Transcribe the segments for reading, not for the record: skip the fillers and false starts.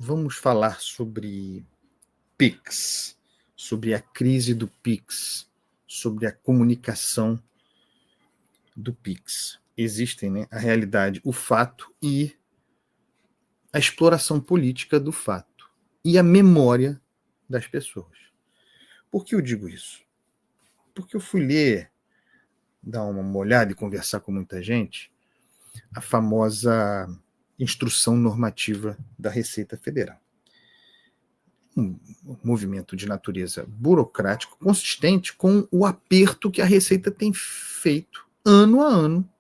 Vamos falar sobre Pix, sobre a crise do Pix, sobre a comunicação do Pix. Existem, né, a realidade, o fato e a exploração política do fato e a memória das pessoas. Por que eu digo isso? Porque eu fui ler, dar uma olhada e conversar com muita gente, a famosa Instrução Normativa da Receita Federal. Um movimento de natureza burocrática consistente com o aperto que a Receita tem feito ano a ano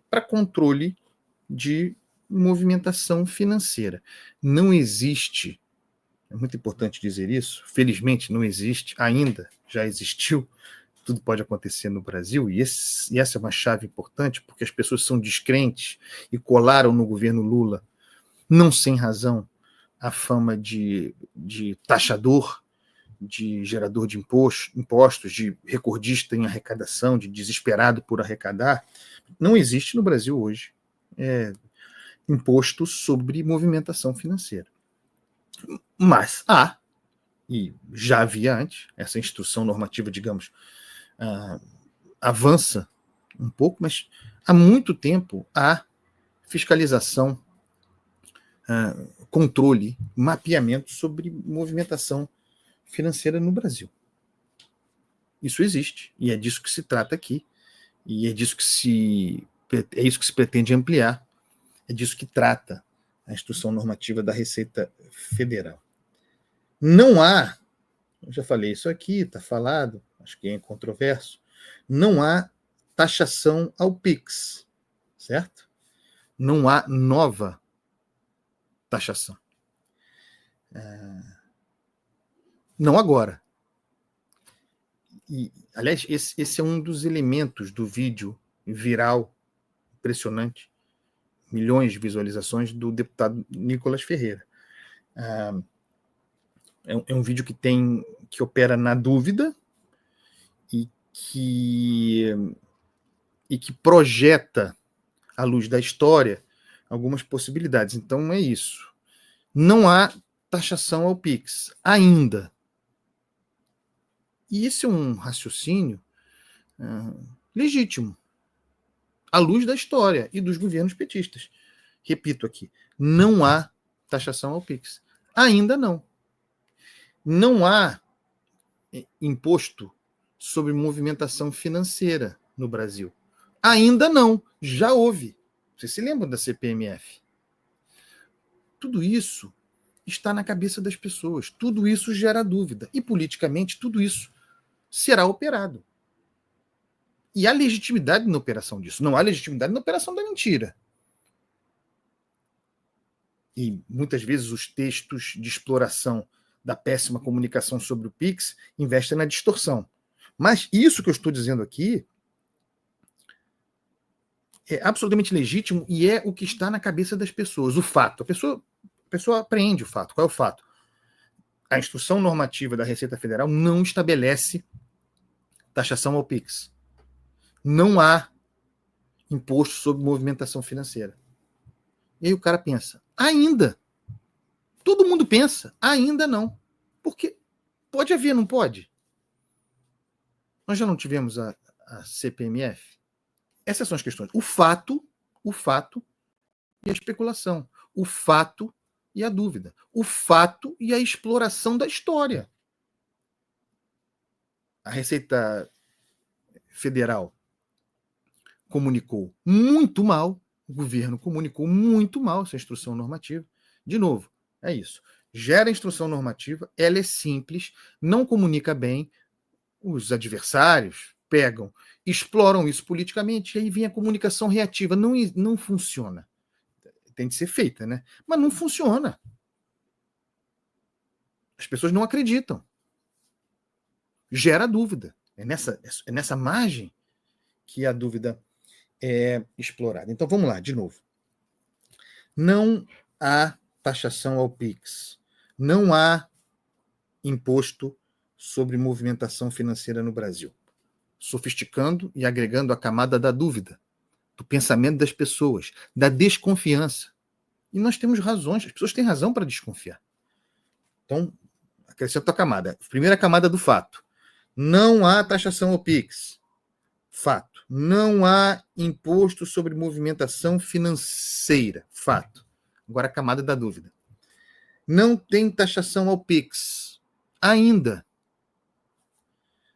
para controle de movimentação financeira. Não existe, é muito importante dizer isso, felizmente não existe ainda, já existiu, tudo pode acontecer no Brasil, e essa é uma chave importante, porque as pessoas são descrentes e colaram no governo Lula, não sem razão, a fama de taxador, de gerador de impostos, de recordista em arrecadação, de desesperado por arrecadar. Não existe no Brasil hoje imposto sobre movimentação financeira. Mas há, e já havia antes, essa instrução normativa, digamos, avança um pouco, mas há muito tempo há fiscalização, controle, mapeamento sobre movimentação financeira no Brasil. Isso existe, e é disso que se trata aqui, e é isso que se pretende ampliar, é disso que trata a Instrução Normativa da Receita Federal. Não há, eu já falei isso aqui, está falado, acho que é incontroverso, não há taxação ao PIX, certo? Não há nova taxação. Não agora. E, aliás, esse é um dos elementos do vídeo viral, impressionante, milhões de visualizações, do deputado Nicolas Ferreira. É um vídeo que opera na dúvida e que projeta, à luz da história, algumas possibilidades. Então é isso. Não há taxação ao PIX ainda. E esse é um raciocínio legítimo, à luz da história e dos governos petistas. Repito aqui, não há taxação ao PIX. Ainda não. Não há imposto sobre movimentação financeira no Brasil. Ainda não. Já houve. Vocês se lembram da CPMF? Tudo isso está na cabeça das pessoas. Tudo isso gera dúvida. E, politicamente, tudo isso será operado. E há legitimidade na operação disso. Não há legitimidade na operação da mentira. E, muitas vezes, os textos de exploração da péssima comunicação sobre o PIX investem na distorção. Mas isso que eu estou dizendo aqui é absolutamente legítimo e é o que está na cabeça das pessoas. O fato. A pessoa apreende o fato. Qual é o fato? A Instrução Normativa da Receita Federal não estabelece taxação ao PIX. Não há imposto sobre movimentação financeira. E aí o cara pensa, ainda. Todo mundo pensa, ainda não. Porque pode haver, não pode? Nós já não tivemos a CPMF? Essas são as questões. O fato e a especulação. O fato e a dúvida. O fato e a exploração da história. A Receita Federal comunicou muito mal, o governo comunicou muito mal essa instrução normativa. De novo, é isso. Gera instrução normativa, ela é simples, não comunica bem, os adversários pegam, exploram isso politicamente, e aí vem a comunicação reativa. Não funciona. Tem de ser feita, né? Mas não funciona. As pessoas não acreditam. Gera dúvida. É nessa margem que a dúvida é explorada. Então vamos lá, de novo. Não há taxação ao PIX. Não há imposto sobre movimentação financeira no Brasil. Sofisticando e agregando a camada da dúvida, do pensamento das pessoas, da desconfiança. E nós temos razões, as pessoas têm razão para desconfiar. Então, acrescento a camada. Primeira camada do fato. Não há taxação ao PIX. Fato. Não há imposto sobre movimentação financeira. Fato. Agora a camada da dúvida. Não tem taxação ao PIX. Ainda.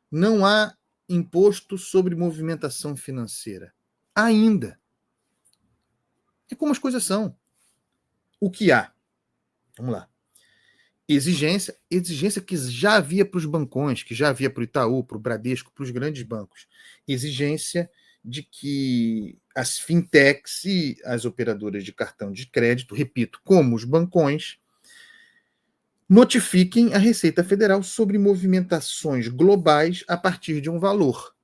Não há imposto sobre movimentação financeira. Ainda. É como as coisas são. O que há? Vamos lá. Exigência que já havia para os bancões, que já havia para o Itaú, para o Bradesco, para os grandes bancos. Exigência de que as fintechs e as operadoras de cartão de crédito, repito, como os bancões, notifiquem a Receita Federal sobre movimentações globais a partir de um valor.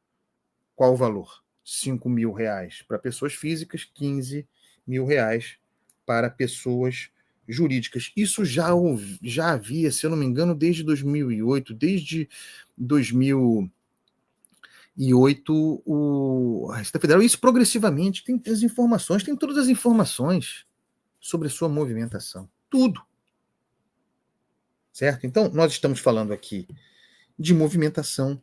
Qual o valor? R$ 5.000 para pessoas físicas, R$ 15.000 para pessoas jurídicas. Isso já havia, se eu não me engano, desde 2008, desde 2008, a Receita Federal, isso progressivamente, tem as informações, tem todas as informações sobre a sua movimentação. Tudo. Certo? Então, nós estamos falando aqui de movimentação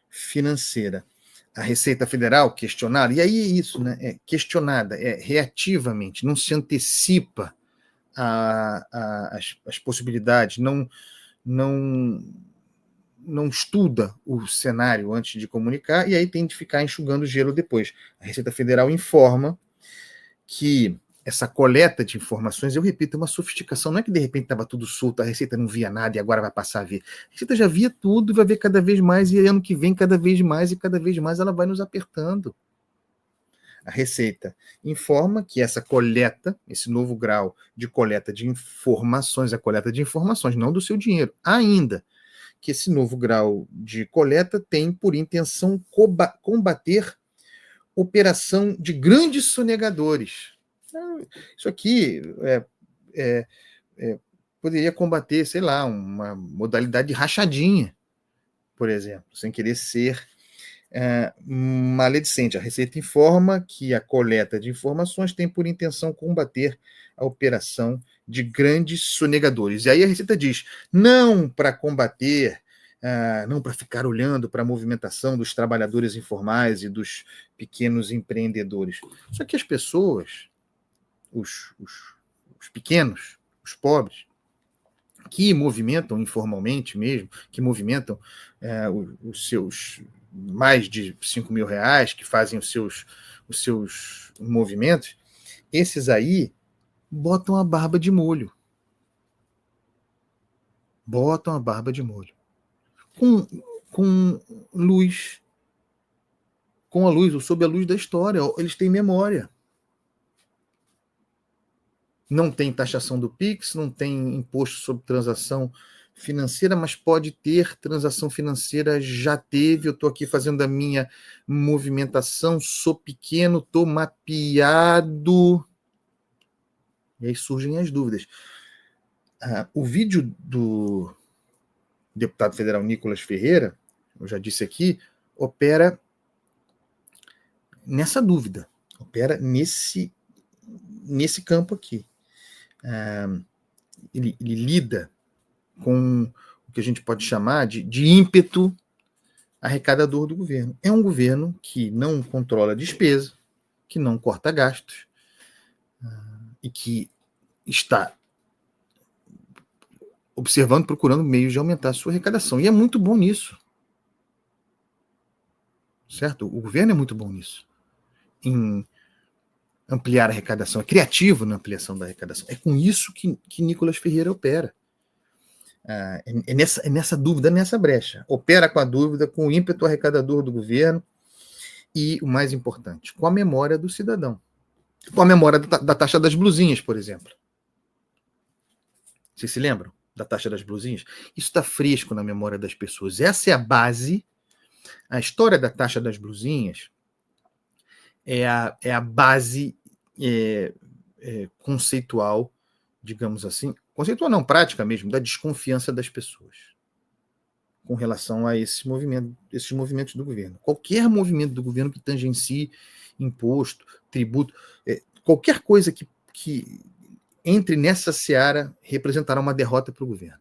financeira. A Receita Federal questionada, e aí é isso, né? É questionada, é reativamente, não se antecipa as possibilidades, não estuda o cenário antes de comunicar, e aí tem de ficar enxugando gelo depois. A Receita Federal informa que essa coleta de informações, eu repito, é uma sofisticação, não é que de repente estava tudo solto, a Receita não via nada e agora vai passar a ver. A Receita já via tudo e vai ver cada vez mais, e ano que vem cada vez mais, e cada vez mais ela vai nos apertando. A Receita informa que essa coleta, esse novo grau de coleta de informações, a coleta de informações, não do seu dinheiro, ainda que esse novo grau de coleta tem por intenção combater operação de grandes sonegadores. Isso aqui poderia combater, sei lá, uma modalidade de rachadinha, por exemplo, sem querer ser maledicente. A Receita informa que a coleta de informações tem por intenção combater a operação de grandes sonegadores. E aí a Receita diz, não para combater, não para ficar olhando para a movimentação dos trabalhadores informais e dos pequenos empreendedores. Só que as pessoas, os pequenos, os pobres, que movimentam informalmente mesmo, que movimentam os seus mais de R$ 5.000, que fazem os seus movimentos, esses aí botam a barba de molho. Botam a barba de molho. Com luz. Com a luz, ou sob a luz da história. Eles têm memória. Não tem taxação do PIX, não tem imposto sobre transação financeira, mas pode ter transação financeira, já teve, eu estou aqui fazendo a minha movimentação, sou pequeno, estou mapeado. E aí surgem as dúvidas. O vídeo do deputado federal Nicolas Ferreira, eu já disse aqui, opera nessa dúvida, opera nesse campo aqui. Ele lida com o que a gente pode chamar de ímpeto arrecadador do governo. É um governo que não controla a despesa, que não corta gastos, e que está observando, procurando meios de aumentar a sua arrecadação. E é muito bom nisso. Certo? O governo é muito bom nisso. Em ampliar a arrecadação. É criativo na ampliação da arrecadação. É com isso que Nicolas Ferreira opera. É nessa dúvida, nessa brecha. Opera com a dúvida, com o ímpeto arrecadador do governo e, o mais importante, com a memória do cidadão. Com a memória da taxa das blusinhas, por exemplo. Vocês se lembram da taxa das blusinhas? Isso está fresco na memória das pessoas. Essa é a base. A história da taxa das blusinhas é a base conceitual, digamos assim, conceitual não, prática mesmo, da desconfiança das pessoas com relação a esses movimentos do governo. Qualquer movimento do governo que tangencie imposto, tributo, qualquer coisa que entre nessa seara, representará uma derrota para o governo.